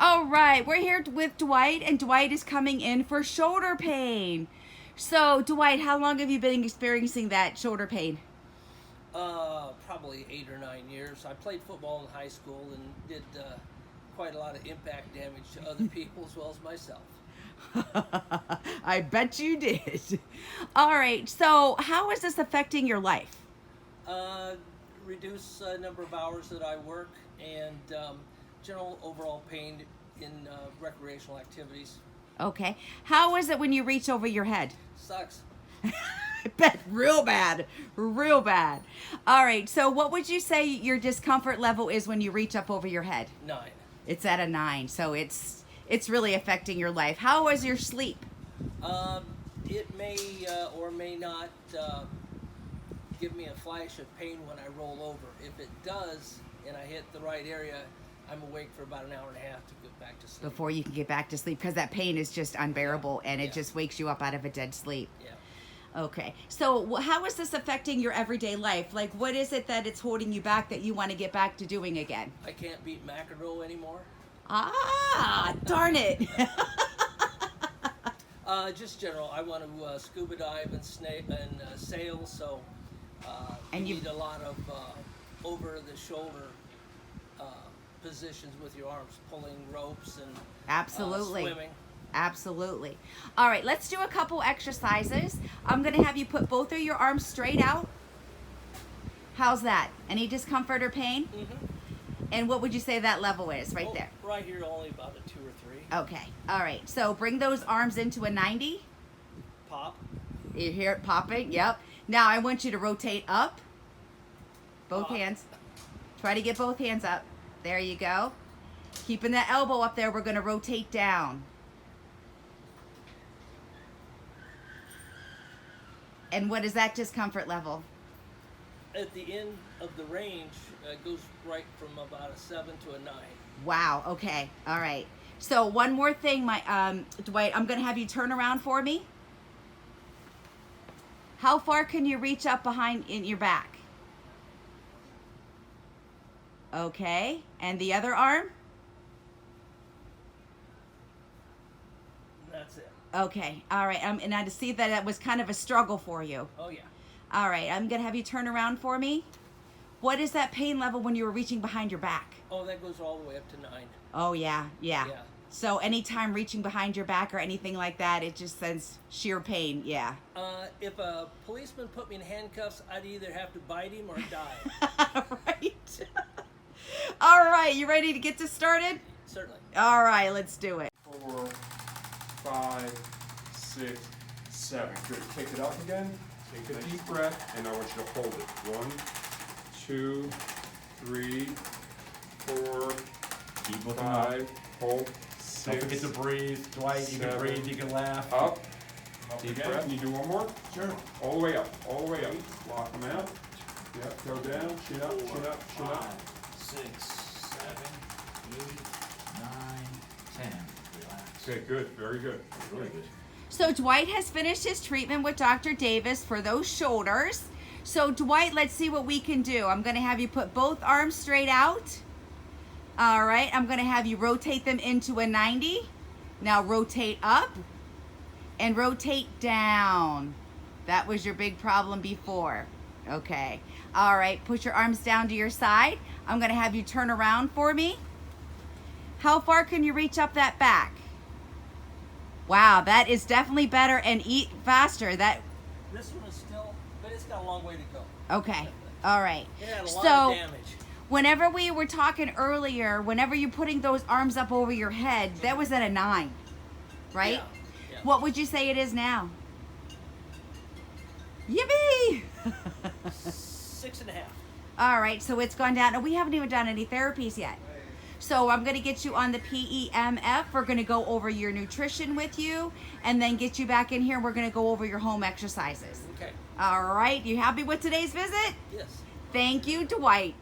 All right, we're here with Dwight, and Dwight is coming in for shoulder pain. So, Dwight, how long have you been experiencing that shoulder pain? Probably 8 or 9 years. I played football in high school and did quite a lot of impact damage to other people as well as myself. I bet you did. All right, so how is this affecting your life? Reduce number of hours that I work and general overall pain in recreational activities. Okay. How is it when you reach over your head? Sucks. I bet real bad. Real bad. All right, so what would you say your discomfort level is when you reach up over your head? 9. It's at a 9, so it's really affecting your life. How was your sleep? It may or may not give me a flash of pain when I roll over. If it does, and I hit the right area, I'm awake for about an hour and a half to get back to sleep. Before you can get back to sleep, because that pain is just unbearable, and it just wakes you up out of a dead sleep. Yeah. Okay, so how is this affecting your everyday life? Like, what is it that it's holding you back that you want to get back to doing again? I can't beat mackerel anymore. Ah, darn it. Just general. I want to scuba dive and sail, so And you need a lot of over-the-shoulder positions with your arms, pulling ropes and Absolutely. swimming. Absolutely. All right, let's do a couple exercises. I'm going to have you put both of your arms straight out. How's that? Any discomfort or pain? Mm-hmm. And what would you say that level is right there? Right here, only about a 2 or 3. Okay. All right. So bring those arms into a 90. Pop. You hear it popping? Yep. Now I want you to rotate up. Both Pop. hands. Try to get both hands up. There you go. Keeping that elbow up there, we're going to rotate down. And what is that discomfort level? At the end of the range, it goes right from about a 7 to a 9. Wow. Okay. All right. So one more thing, Dwight, I'm going to have you turn around for me. How far can you reach up behind in your back? Okay. And the other arm? That's it. Okay. All right. And I see that it was kind of a struggle for you. Oh, yeah. All right. I'm going to have you turn around for me. What is that pain level when you were reaching behind your back? Oh, that goes all the way up to 9. Oh, yeah. Yeah. So anytime reaching behind your back or anything like that, it just says sheer pain. Yeah. If a policeman put me in handcuffs, I'd either have to bite him or die. Right. All right. You ready to get this started? Certainly. All right. Let's do it. 4, 5, 6, 7. Good. Take it up again. Take a deep breath, and I want you to hold it. 1, 2, 3, 4, Keep looking up. 5. Hold. 6. Don't forget to breathe. Dwight, you can 7. breathe, you can laugh. Up. Deep again. breath. Can you do one more? Sure. All the way up. All the way up. Lock them out. Yep. Go down. Chin up. Chin up. Chin up. 5, 6, 7, 8, 9, 10. Relax. Okay. Good. Very good. Really good. So Dwight has finished his treatment with Dr. Davis for those shoulders. So Dwight, let's see what we can do. I'm going to have you put both arms straight out. All right. I'm going to have you rotate them into a 90. Now rotate up and rotate down. That was your big problem before. Okay. All right. Put your arms down to your side. I'm going to have you turn around for me. How far can you reach up that back? Wow, that is definitely better, and eat faster. This one is still, but it's got a long way to go. Okay. All right. It had a lot So of damage. whenever we were talking earlier, whenever you're putting those arms up over your head, that was at a 9, right? Yeah. What would you say it is now? Yippee! 6.5. All right, so it's gone down. And we haven't even done any therapies yet. So I'm going to get you on the PEMF. We're going to go over your nutrition with you and then get you back in here. We're going to go over your home exercises. Okay. All right. You happy with today's visit? Yes. Thank you, Dwight.